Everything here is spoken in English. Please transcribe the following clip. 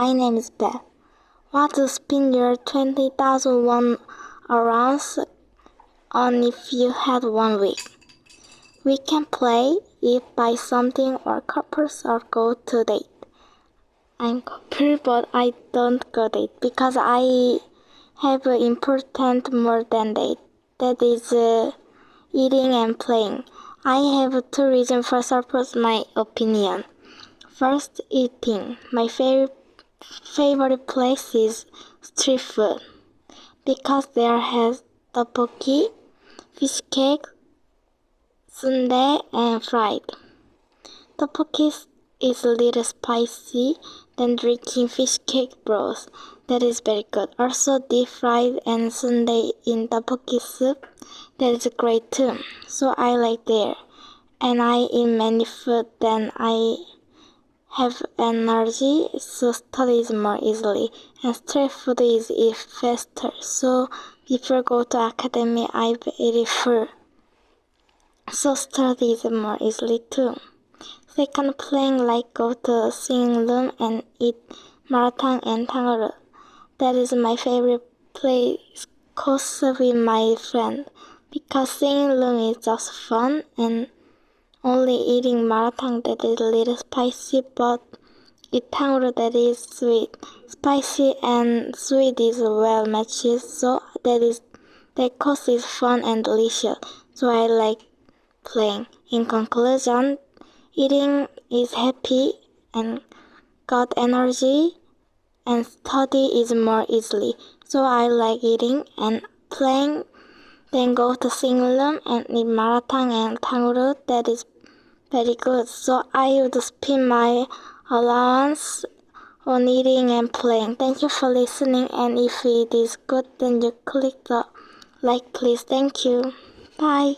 My name is Beth. Want to spin your 20,000 won around on if you had 1 week? We can play, eat, buy something, or couples, or go to date. I'm couple, but I don't go date because I have important more than date. That is eating and playing. I have 2 reasons for support my opinion. First, eating. My favorite place is street food because there has tteokbokki, fish cake, sundae, and fried. Tteokbokki is a little spicy than drinking fish cake broth. That is very good. Also, deep fried and sundae in tteokbokki soup. That is great too. So I like there. And I eat many food then I have energy, so studies more easily. And street food is eat faster. So before go to academy, I eat full. So studies more easily too. Second, playing like go to singing room and eat marathon and 학원으로. That is my favorite place course with my friend because singing room is just fun and only eating marathon that is a little spicy, but eat 학원으로 that is sweet. Spicy and sweet is well matched, so that course is fun and delicious. So I like playing. In conclusion, eating is happy and got energy, and study is more easily. So I like eating and playing, then go to singing room and eat marathon and 학원으로. That is very good. So I would spend my allowance on eating and playing. Thank you for listening, and if it is good, then you click the like please. Thank you. Bye.